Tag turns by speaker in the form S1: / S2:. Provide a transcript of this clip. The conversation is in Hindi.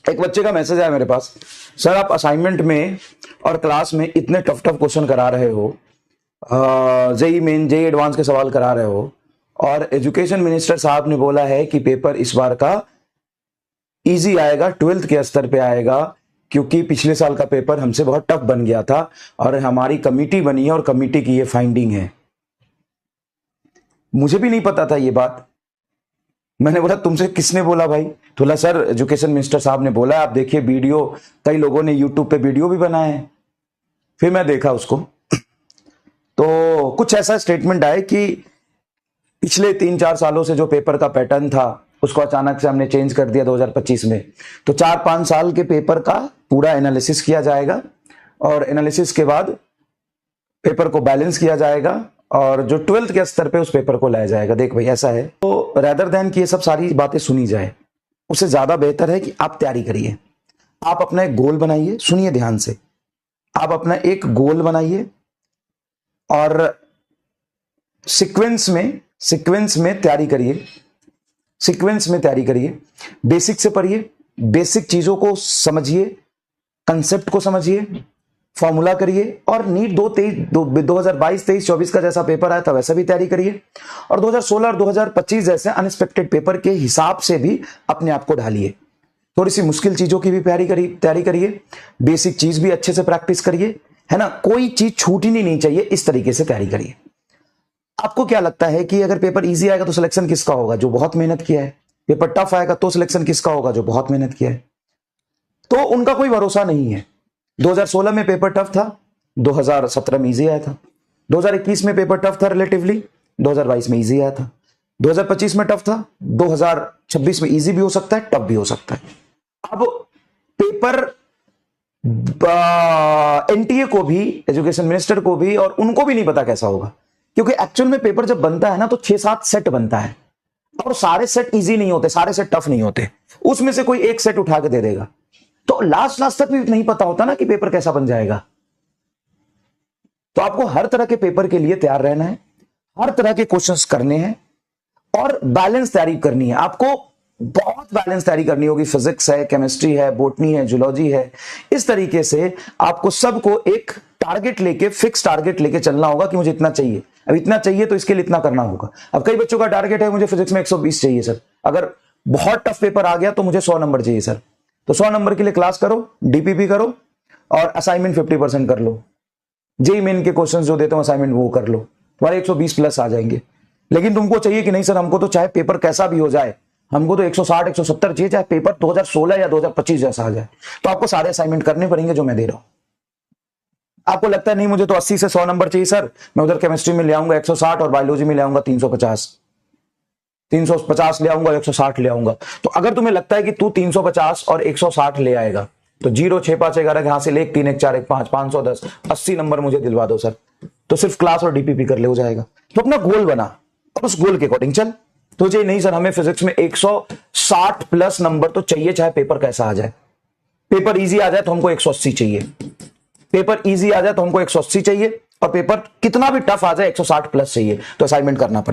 S1: एक बच्चे का मैसेज आया मेरे पास, सर आप असाइनमेंट में और क्लास में इतने टफ टफ क्वेश्चन करा रहे हो, जेई मेन जेई एडवांस के सवाल करा रहे हो, और एजुकेशन मिनिस्टर साहब ने बोला है कि पेपर इस बार का इजी आएगा, 12th के स्तर पे आएगा, क्योंकि पिछले साल का पेपर हमसे बहुत टफ बन गया था और हमारी कमेटी बनी है और कमेटी की ये फाइंडिंग है। मुझे भी नहीं पता था ये बात। मैंने बोला तुमसे किसने बोला भाई? तो बोला सर एजुकेशन मिनिस्टर साहब ने बोला, आप देखिए वीडियो, कई लोगों ने यूट्यूब पे वीडियो भी बनाए हैं। फिर मैं देखा उसको तो कुछ ऐसा स्टेटमेंट आया कि पिछले 3-4 सालों से जो पेपर का पैटर्न था उसको अचानक से हमने चेंज कर दिया 2025 में। तो 4-5 साल के पेपर का पूरा एनालिसिस किया जाएगा और एनालिसिस के बाद पेपर को बैलेंस किया जाएगा और जो 12th के स्तर पे उस पेपर को लाया जाएगा। देख भाई ऐसा है, तो रेदर देन कि ये सब सारी बातें सुनी जाए, उससे ज्यादा बेहतर है कि आप तैयारी करिए। आप अपना एक गोल बनाइए, सुनिए ध्यान से, आप अपना एक गोल बनाइए और सीक्वेंस में तैयारी करिए। सीक्वेंस में तैयारी करिए, बेसिक से पढ़िए, बेसिक चीजों को समझिए, कंसेप्ट को समझिए, फॉर्मूला करिए और नीट 2022-23-24 का जैसा पेपर आया था वैसा भी तैयारी करिए और 2016 और 2025 जैसे अनएक्सपेक्टेड पेपर के हिसाब से भी अपने आप को ढालिए। थोड़ी सी मुश्किल चीजों की भी तैयारी करिए, बेसिक चीज भी अच्छे से प्रैक्टिस करिए, है ना, कोई चीज छूटनी नहीं चाहिए, इस तरीके से तैयारी करिए। आपको क्या लगता है कि अगर पेपर इजी आएगा तो सिलेक्शन किसका होगा? जो बहुत मेहनत किया है। पेपर टफ आएगा तो सिलेक्शन किसका होगा? जो बहुत मेहनत किया है। तो उनका कोई भरोसा नहीं है। 2016 में पेपर टफ था, 2017 में इजी आया था। 2021 में पेपर टफ था रिलेटिवली, 2022 में इजी आया था। 2025 में टफ था, 2026 में इजी भी हो सकता है, टफ भी हो सकता है। अब पेपर एनटीए को भी, एजुकेशन मिनिस्टर को भी और उनको भी नहीं पता कैसा होगा, क्योंकि एक्चुअल में पेपर जब बनता है ना तो 6-7 सेट बनता है और सारे सेट इजी नहीं होते, सारे सेट टफ नहीं होते, उसमें से कोई एक सेट उठा के दे देगा। तो लास्ट तक भी नहीं पता होता ना कि पेपर कैसा बन जाएगा। तो आपको हर तरह के पेपर के लिए तैयार रहना है, हर तरह के क्वेश्चंस करने हैं और बैलेंस तैयारी करनी है। आपको बहुत बैलेंस तैयारी करनी होगी। फिजिक्स है, केमिस्ट्री है, बॉटनी है, जूलॉजी है, इस तरीके से आपको सबको एक टारगेट लेके, फिक्स टारगेट लेके चलना होगा कि मुझे इतना चाहिए, अब इतना चाहिए तो इसके लिए इतना करना होगा। अब कई बच्चों का टारगेट है मुझे फिजिक्स में 120 चाहिए सर, अगर बहुत टफ पेपर आ गया तो मुझे 100 नंबर चाहिए सर, तो 100 नंबर के लिए क्लास करो, डीपीपी करो और असाइनमेंट 50% कर लो। जेई मेन के क्वेश्चंस जो देते हो असाइनमेंट वो कर लो, तुम्हारे 120 प्लस आ जाएंगे। लेकिन तुमको चाहिए कि नहीं सर हमको तो चाहे पेपर कैसा भी हो जाए, हमको तो 160-170 चाहिए, चाहे पेपर 2016 या 2025 जैसा आ जाए, तो आपको सारे असाइनमेंट करने पड़ेंगे जो मैं दे रहा हूं। आपको लगता है नहीं मुझे तो 80 से 100 नंबर चाहिए सर, मैं उधर केमिस्ट्री में ले आऊंगा 160 और बायोलॉजी में ले आऊंगा 350 ले आऊंगा, 160 ले आऊंगा। तो अगर तुम्हें लगता है कि तू 350 और 160 ले आएगा तो 0 6 5 11 यहां से ले 1 3 1 4 1 5 510 80 नंबर मुझे दिलवा दो सर, तो सिर्फ क्लास और डीपीपी कर ले हो जाएगा। तो अपना गोल बना और उस गोल के अकॉर्डिंग चल। तो चाहिए नहीं सर हमें फिजिक्स में 160 प्लस नंबर तो चाहिए, चाहे पेपर कैसा आ जाए। पेपर इजी आ जाए तो हमको 180 चाहिए, पेपर इजी आ जाए तो हमको 180 चाहिए और पेपर कितना भी टफ आ जाए 160 प्लस चाहिए, तो असाइनमेंट करना पड़ेगा।